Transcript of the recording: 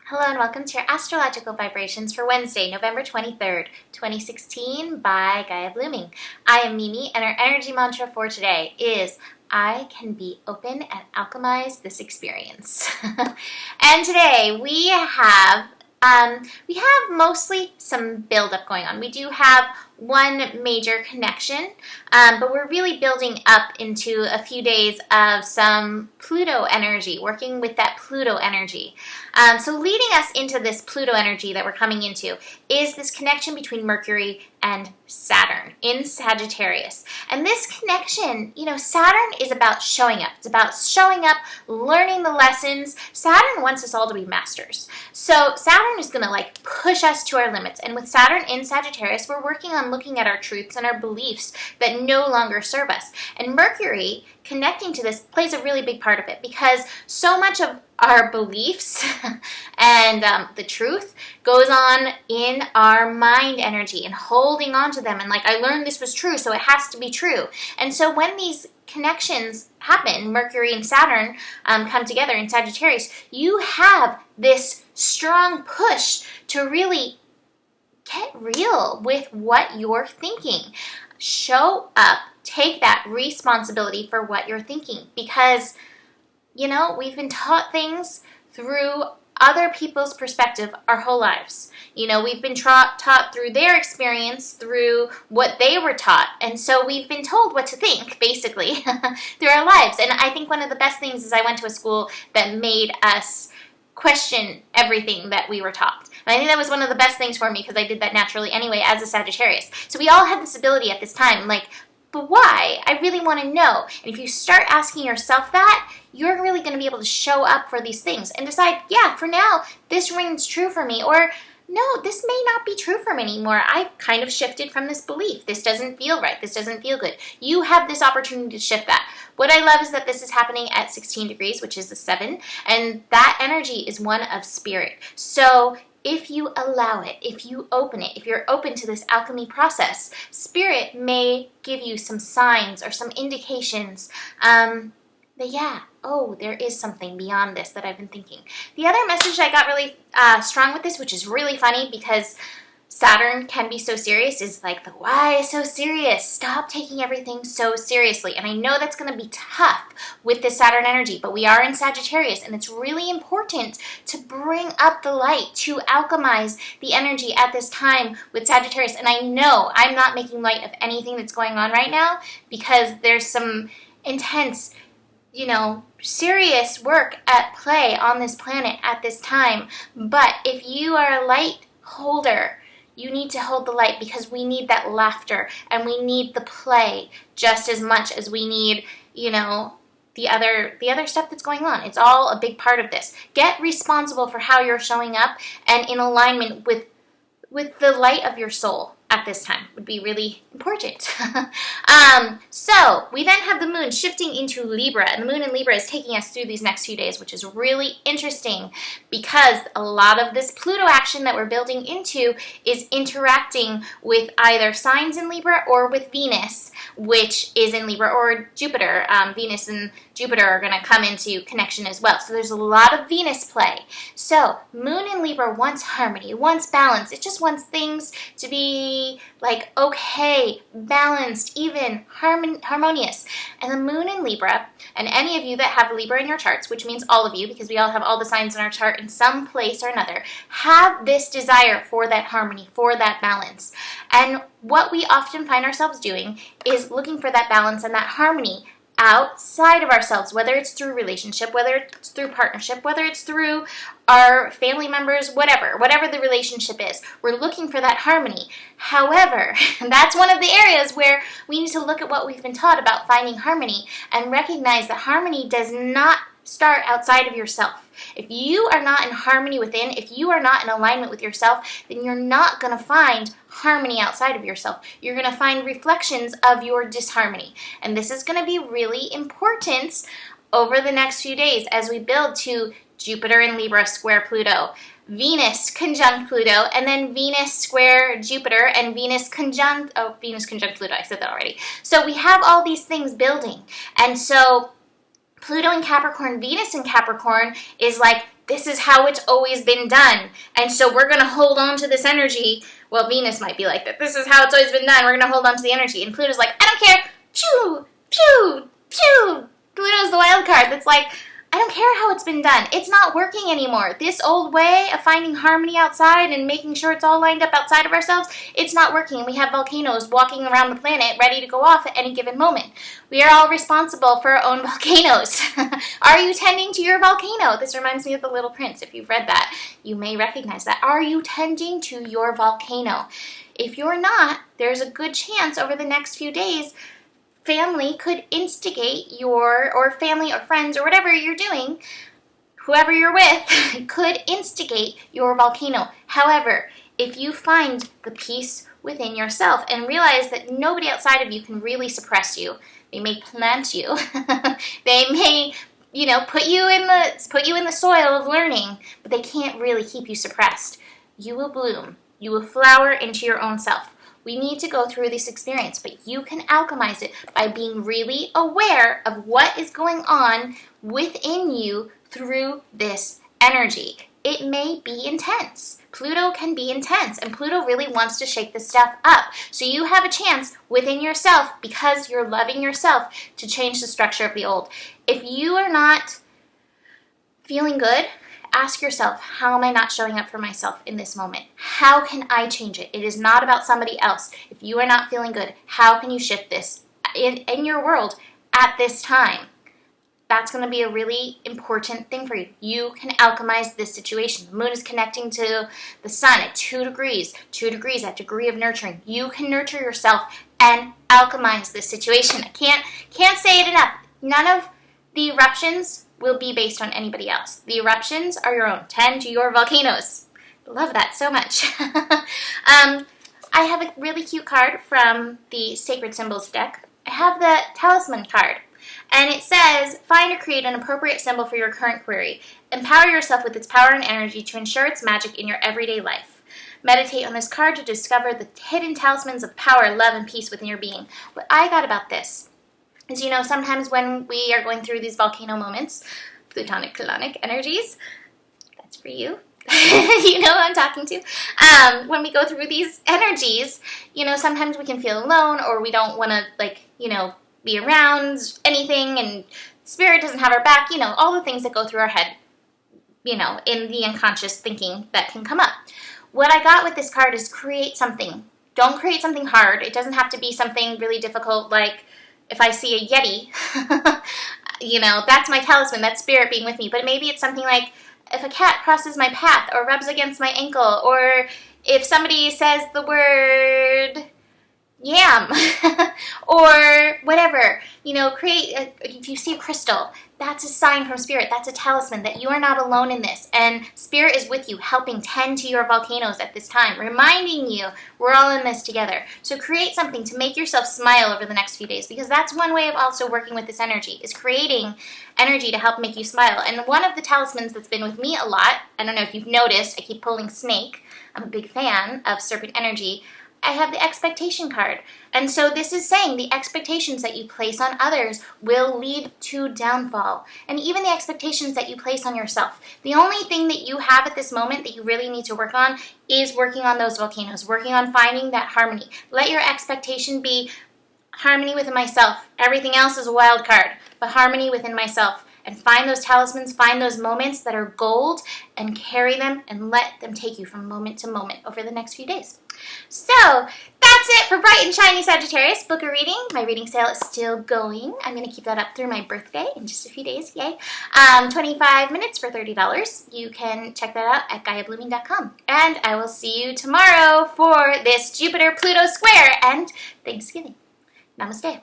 Hello and welcome to your astrological vibrations for Wednesday, November 23rd, 2016 by Gaia Blooming. I am Mimi and our energy mantra for today is I can be open and alchemize this experience. And today we have mostly some buildup going on. We do have one major connection, but we're really building up into a few days of some Pluto energy, working with that Pluto energy. So leading us into this Pluto energy that we're coming into is this connection between Mercury and Saturn in Sagittarius. And this connection, Saturn is about showing up. It's about showing up, learning the lessons. Saturn wants us all to be masters. So Saturn is going to push us to our limits. And with Saturn in Sagittarius, we're working on looking at our truths and our beliefs that no longer serve us. And Mercury connecting to this plays a really big part of it because so much of our beliefs and the truth goes on in our mind energy and holding on to them and I learned this was true, so it has to be true. And so when these connections happen, Mercury and Saturn come together in Sagittarius, you have this strong push to really get real with what you're thinking. Show up, take that responsibility for what you're thinking because we've been taught things through other people's perspective our whole lives. We've been taught through their experience, through what they were taught. And so we've been told what to think, basically, through our lives. And I think one of the best things is I went to a school that made us question everything that we were taught. And I think that was one of the best things for me because I did that naturally anyway as a Sagittarius. So we all have this ability at this time, but why? I really want to know. And if you start asking yourself that, you're really going to be able to show up for these things and decide, yeah, for now, this rings true for me. Or, no, this may not be true for me anymore. I've kind of shifted from this belief. This doesn't feel right. This doesn't feel good. You have this opportunity to shift that. What I love is that this is happening at 16 degrees, which is a 7. And that energy is one of spirit. So if you allow it, if you open it, if you're open to this alchemy process, spirit may give you some signs or some indications that, there is something beyond this that I've been thinking. The other message I got really strong with this, which is really funny because Saturn can be so serious, is the why so serious? Stop taking everything so seriously. And I know that's going to be tough with this Saturn energy, but we are in Sagittarius, and it's really important to bring up the light, to alchemize the energy at this time with Sagittarius. And I know I'm not making light of anything that's going on right now because there's some intense serious work at play on this planet at this time. But if you are a light holder, you need to hold the light because we need that laughter and we need the play just as much as we need, the other stuff that's going on. It's all a big part of this. Get responsible for how you're showing up and in alignment with the light of your soul at this time would be really important. So we then have the moon shifting into Libra, and the moon in Libra is taking us through these next few days, which is really interesting because a lot of this Pluto action that we're building into is interacting with either signs in Libra or with Venus, which is in Libra, or Jupiter. Venus and Jupiter are going to come into connection as well. So there's a lot of Venus play. So moon in Libra wants harmony, wants balance. It just wants things to be okay, balanced, even harmonious. And the moon in Libra, and any of you that have Libra in your charts, which means all of you because we all have all the signs in our chart in some place or another, have this desire for that harmony, for that balance. And what we often find ourselves doing is looking for that balance and that harmony outside of ourselves, whether it's through relationship, whether it's through partnership, whether it's through our family members, whatever the relationship is. We're looking for that harmony. However, that's one of the areas where we need to look at what we've been taught about finding harmony and recognize that harmony does not start outside of yourself. If you are not in harmony within, if you are not in alignment with yourself, then you're not going to find harmony outside of yourself. You're going to find reflections of your disharmony. And this is going to be really important over the next few days as we build to Jupiter in Libra square Pluto, Venus conjunct Pluto, and then Venus square Jupiter, and Venus conjunct Pluto. I said that already. So we have all these things building. And so Pluto in Capricorn, Venus in Capricorn is this is how it's always been done. And so we're going to hold on to this energy. Well, Venus might be like that. This is how it's always been done. We're going to hold on to the energy. And Pluto's like, I don't care. Phew, phew, phew. Pluto's the wild card that's like, I don't care how it's been done. It's not working anymore. This old way of finding harmony outside and making sure it's all lined up outside of ourselves, it's not working. We have volcanoes walking around the planet ready to go off at any given moment. We are all responsible for our own volcanoes. Are you tending to your volcano? This reminds me of The Little Prince. If you've read that, you may recognize that. Are you tending to your volcano? If you're not, there's a good chance over the next few days family could instigate or family or friends or whatever you're doing, whoever you're with, could instigate your volcano. However, if you find the peace within yourself and realize that nobody outside of you can really suppress you, they may plant you, they may, put you in the soil of learning, but they can't really keep you suppressed. You will bloom. You will flower into your own self. We need to go through this experience, but you can alchemize it by being really aware of what is going on within you through this energy. It may be intense. Pluto can be intense, and Pluto really wants to shake this stuff up. So you have a chance within yourself, because you're loving yourself, to change the structure of the old. If you are not feeling good, ask yourself, how am I not showing up for myself in this moment? How can I change it? It is not about somebody else. If you are not feeling good, how can you shift this in your world at this time? That's going to be a really important thing for you. You can alchemize this situation. The moon is connecting to the sun at 2 degrees. 2 degrees, that degree of nurturing. You can nurture yourself and alchemize this situation. I can't say it enough. None of the eruptions will be based on anybody else. The eruptions are your own. Tend to your volcanoes. Love that so much. I have a really cute card from the Sacred Symbols deck. I have the Talisman card, and it says, find or create an appropriate symbol for your current query. Empower yourself with its power and energy to ensure its magic in your everyday life. Meditate on this card to discover the hidden talismans of power, love, and peace within your being. What I got about this is, sometimes when we are going through these volcano moments, plutonic, colonic energies, that's for you. You know who I'm talking to. When we go through these energies, sometimes we can feel alone, or we don't want to, be around anything, and spirit doesn't have our back, all the things that go through our head, in the unconscious thinking that can come up. What I got with this card is create something. Don't create something hard. It doesn't have to be something really difficult, like if I see a Yeti, that's my talisman, that's spirit being with me. But maybe it's something like, if a cat crosses my path or rubs against my ankle, or if somebody says the word yam, or whatever, if you see a crystal, that's a sign from spirit. That's a talisman that you are not alone in this, and spirit is with you, helping tend to your volcanoes at this time, reminding you we're all in this together. So create something to make yourself smile over the next few days, because that's one way of also working with this energy, is creating energy to help make you smile. And one of the talismans that's been with me a lot, I don't know if you've noticed, I keep pulling snake. I'm a big fan of serpent energy. I have the expectation card. And so this is saying the expectations that you place on others will lead to downfall. And even the expectations that you place on yourself. The only thing that you have at this moment that you really need to work on is working on those volcanoes, working on finding that harmony. Let your expectation be harmony within myself. Everything else is a wild card, but harmony within myself. And find those talismans, find those moments that are gold, and carry them and let them take you from moment to moment over the next few days. So, that's it for Bright and Shiny Sagittarius. Book a reading. My reading sale is still going. I'm going to keep that up through my birthday in just a few days. Yay. 25 minutes for $30. You can check that out at GaiaBlooming.com. And I will see you tomorrow for this Jupiter-Pluto square and Thanksgiving. Namaste.